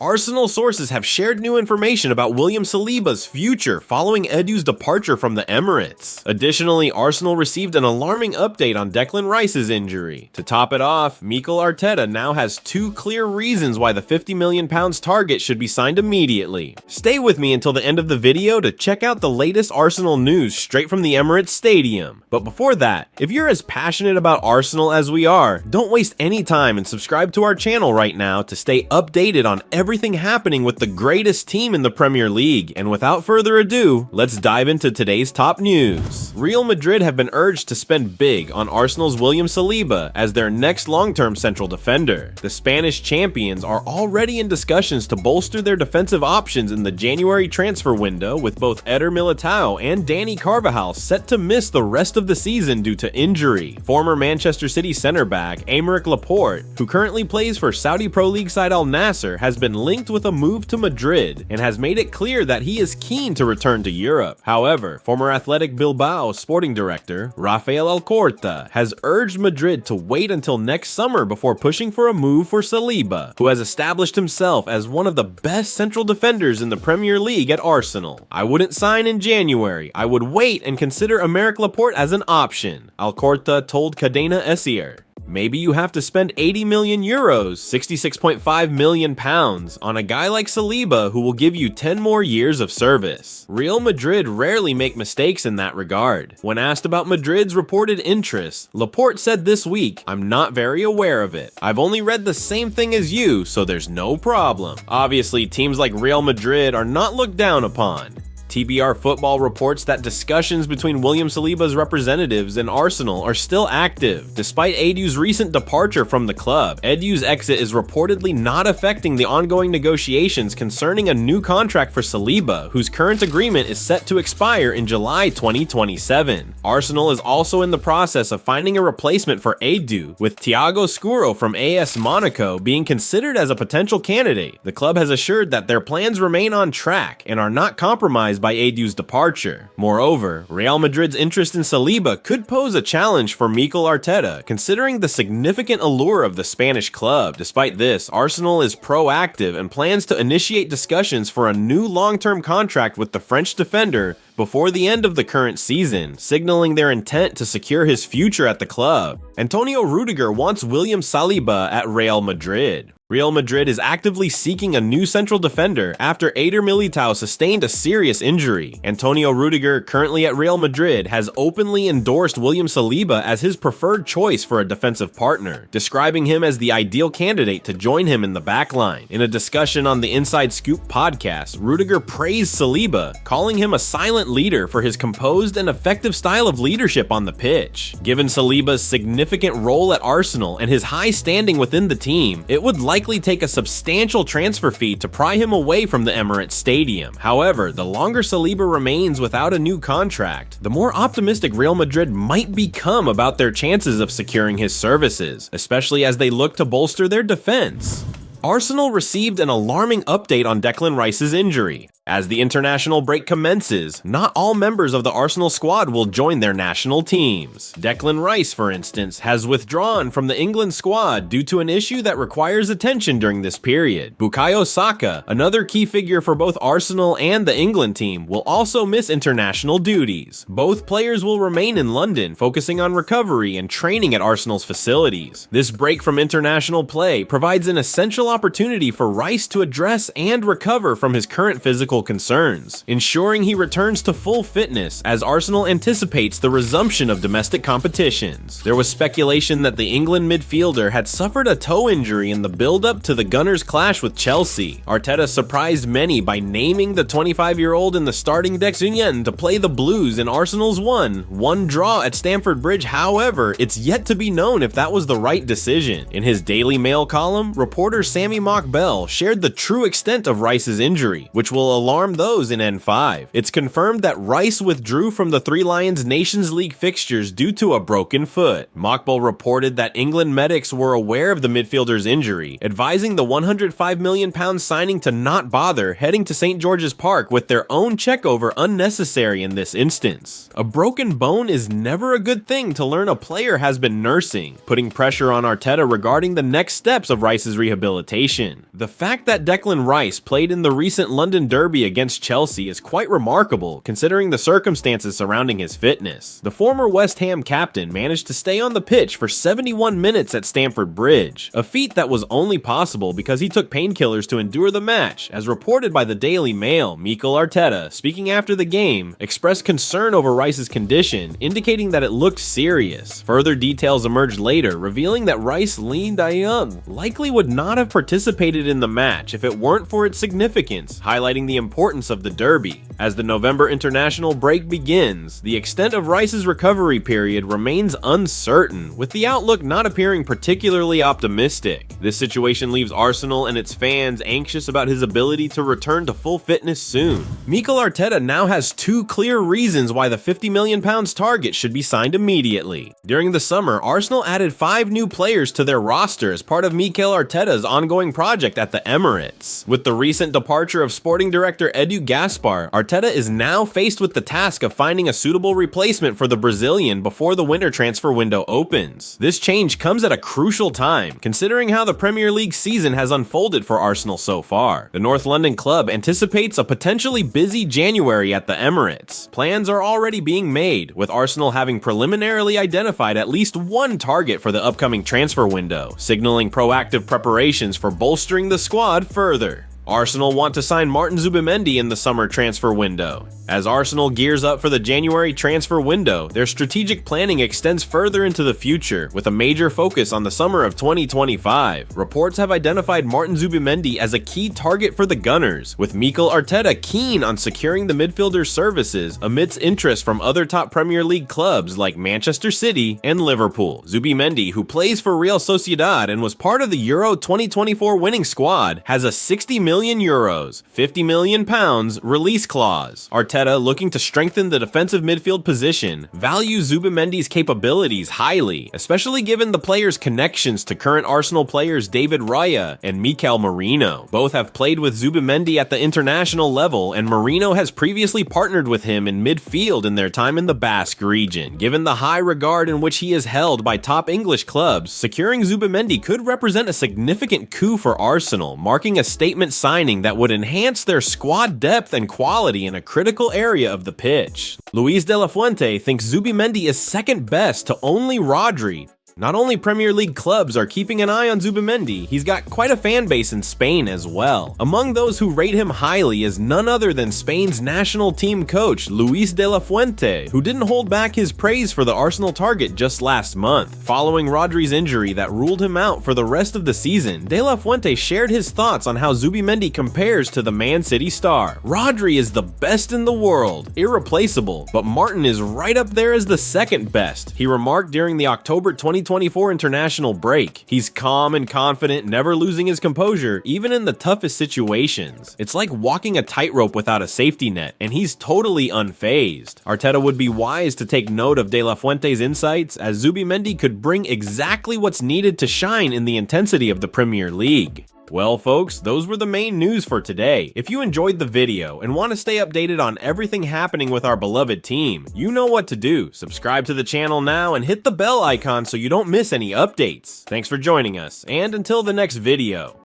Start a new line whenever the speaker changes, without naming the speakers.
Arsenal sources have shared new information about William Saliba's future following Edu's departure from the Emirates. Additionally, Arsenal received an alarming update on Declan Rice's injury. To top it off, Mikel Arteta now has two clear reasons why the £50 million target should be signed immediately. Stay with me until the end of the video to check out the latest Arsenal news straight from the Emirates Stadium. But before that, if you're as passionate about Arsenal as we are, don't waste any time and subscribe to our channel right now to stay updated on everything happening with the greatest team in the Premier League. And without further ado, let's dive into today's top news. Real Madrid have been urged to spend big on Arsenal's William Saliba as their next long-term central defender. The Spanish champions are already in discussions to bolster their defensive options in the January transfer window, with both Eder Militao and Dani Carvajal set to miss the rest of the season due to injury. Former Manchester City centre-back Aymeric Laporte, who currently plays for Saudi Pro League side Al-Nassr, has been linked with a move to Madrid and has made it clear that he is keen to return to Europe. However, former Athletic Bilbao sporting director Rafael Alcorta has urged Madrid to wait until next summer before pushing for a move for Saliba, who has established himself as one of the best central defenders in the Premier League at Arsenal. "I wouldn't sign in January. I would wait and consider Aymeric Laporte as an option," Alcorta told Cadena Ser. Maybe you have to spend 80 million euros, £66.5 million on a guy like Saliba who will give you 10 more years of service. Real Madrid rarely make mistakes in that regard. When asked about Madrid's reported interest, Laporte said this week, "I'm not very aware of it. I've only read the same thing as you, so there's no problem." Obviously, teams like Real Madrid are not looked down upon. TBR Football reports that discussions between William Saliba's representatives and Arsenal are still active. Despite Edu's recent departure from the club, Edu's exit is reportedly not affecting the ongoing negotiations concerning a new contract for Saliba, whose current agreement is set to expire in July 2027. Arsenal is also in the process of finding a replacement for Edu, with Thiago Scuro from AS Monaco being considered as a potential candidate. The club has assured that their plans remain on track and are not compromised by Edu's departure. Moreover, Real Madrid's interest in Saliba could pose a challenge for Mikel Arteta, considering the significant allure of the Spanish club. Despite this, Arsenal is proactive and plans to initiate discussions for a new long-term contract with the French defender before the end of the current season, signaling their intent to secure his future at the club. Antonio Rudiger wants William Saliba at Real Madrid. Real Madrid is actively seeking a new central defender after Eder Militao sustained a serious injury. Antonio Rudiger, currently at Real Madrid, has openly endorsed William Saliba as his preferred choice for a defensive partner, describing him as the ideal candidate to join him in the backline. In a discussion on the Inside Scoop podcast, Rudiger praised Saliba, calling him a silent leader for his composed and effective style of leadership on the pitch. Given Saliba's significant role at Arsenal and his high standing within the team, it would likely take a substantial transfer fee to pry him away from the Emirates Stadium. However, the longer Saliba remains without a new contract, the more optimistic Real Madrid might become about their chances of securing his services, especially as they look to bolster their defense. Arsenal received an alarming update on Declan Rice's injury. As the international break commences, not all members of the Arsenal squad will join their national teams. Declan Rice, for instance, has withdrawn from the England squad due to an issue that requires attention during this period. Bukayo Saka, another key figure for both Arsenal and the England team, will also miss international duties. Both players will remain in London, focusing on recovery and training at Arsenal's facilities. This break from international play provides an essential opportunity for Rice to address and recover from his current physical concerns, ensuring he returns to full fitness as Arsenal anticipates the resumption of domestic competitions. There was speculation that the England midfielder had suffered a toe injury in the build-up to the Gunners' clash with Chelsea. Arteta surprised many by naming the 25-year-old in the starting Declan to play the Blues in Arsenal's 1-1 draw at Stamford Bridge. However, it's yet to be known if that was the right decision. In his Daily Mail column, reporter Sammy Mockbell shared the true extent of Rice's injury, which will alarm those in N5. It's confirmed that Rice withdrew from the Three Lions Nations League fixtures due to a broken foot. Mokbel reported that England medics were aware of the midfielder's injury, advising the £105 million signing to not bother heading to St. George's Park with their own checkover unnecessary in this instance. A broken bone is never a good thing to learn a player has been nursing, putting pressure on Arteta regarding the next steps of Rice's rehabilitation. The fact that Declan Rice played in the recent London derby against Chelsea is quite remarkable considering the circumstances surrounding his fitness. The former West Ham captain managed to stay on the pitch for 71 minutes at Stamford Bridge, a feat that was only possible because he took painkillers to endure the match. As reported by the Daily Mail, Mikel Arteta, speaking after the game, expressed concern over Rice's condition, indicating that it looked serious. Further details emerged later, revealing that Rice likely would not have participated in the match if it weren't for its significance, highlighting the importance of the derby. As the November international break begins, the extent of Rice's recovery period remains uncertain, with the outlook not appearing particularly optimistic. This situation leaves Arsenal and its fans anxious about his ability to return to full fitness soon. Mikel Arteta now has two clear reasons why the £50 million target should be signed immediately. During the summer, Arsenal added 5 new players to their roster as part of Mikel Arteta's ongoing project at the Emirates. With the recent departure of sporting director Edu Gaspar, Arteta is now faced with the task of finding a suitable replacement for the Brazilian before the winter transfer window opens. This change comes at a crucial time, considering how the Premier League season has unfolded for Arsenal so far. The North London club anticipates a potentially busy January at the Emirates. Plans are already being made, with Arsenal having preliminarily identified at least one target for the upcoming transfer window, signaling proactive preparations for bolstering the squad further. Arsenal want to sign Martin Zubimendi in the summer transfer window. As Arsenal gears up for the January transfer window, their strategic planning extends further into the future, with a major focus on the summer of 2025. Reports have identified Martin Zubimendi as a key target for the Gunners, with Mikel Arteta keen on securing the midfielder's services amidst interest from other top Premier League clubs like Manchester City and Liverpool. Zubimendi, who plays for Real Sociedad and was part of the Euro 2024 winning squad, has a €60 million, £50 million release clause. Arteta, looking to strengthen the defensive midfield position, values Zubimendi's capabilities highly, especially given the player's connections to current Arsenal players David Raya and Mikel Merino. Both have played with Zubimendi at the international level, and Merino has previously partnered with him in midfield in their time in the Basque region. Given the high regard in which he is held by top English clubs, securing Zubimendi could represent a significant coup for Arsenal, marking a statement signing that would enhance their squad depth and quality in a critical area of the pitch. Luis de la Fuente thinks Zubimendi is second best to only Rodri. Not only Premier League clubs are keeping an eye on Zubimendi, he's got quite a fan base in Spain as well. Among those who rate him highly is none other than Spain's national team coach, Luis de la Fuente, who didn't hold back his praise for the Arsenal target just last month. Following Rodri's injury that ruled him out for the rest of the season, de la Fuente shared his thoughts on how Zubimendi compares to the Man City star. Rodri is the best in the world, irreplaceable, but Martin is right up there as the second best, he remarked during the October 2024 international break. He's calm and confident, never losing his composure, even in the toughest situations. It's like walking a tightrope without a safety net, and he's totally unfazed. Arteta would be wise to take note of De La Fuente's insights, as Zubimendi could bring exactly what's needed to shine in the intensity of the Premier League. Well folks, those were the main news for today. If you enjoyed the video and want to stay updated on everything happening with our beloved team, you know what to do. Subscribe to the channel now and hit the bell icon so you don't miss any updates. Thanks for joining us, and until the next video.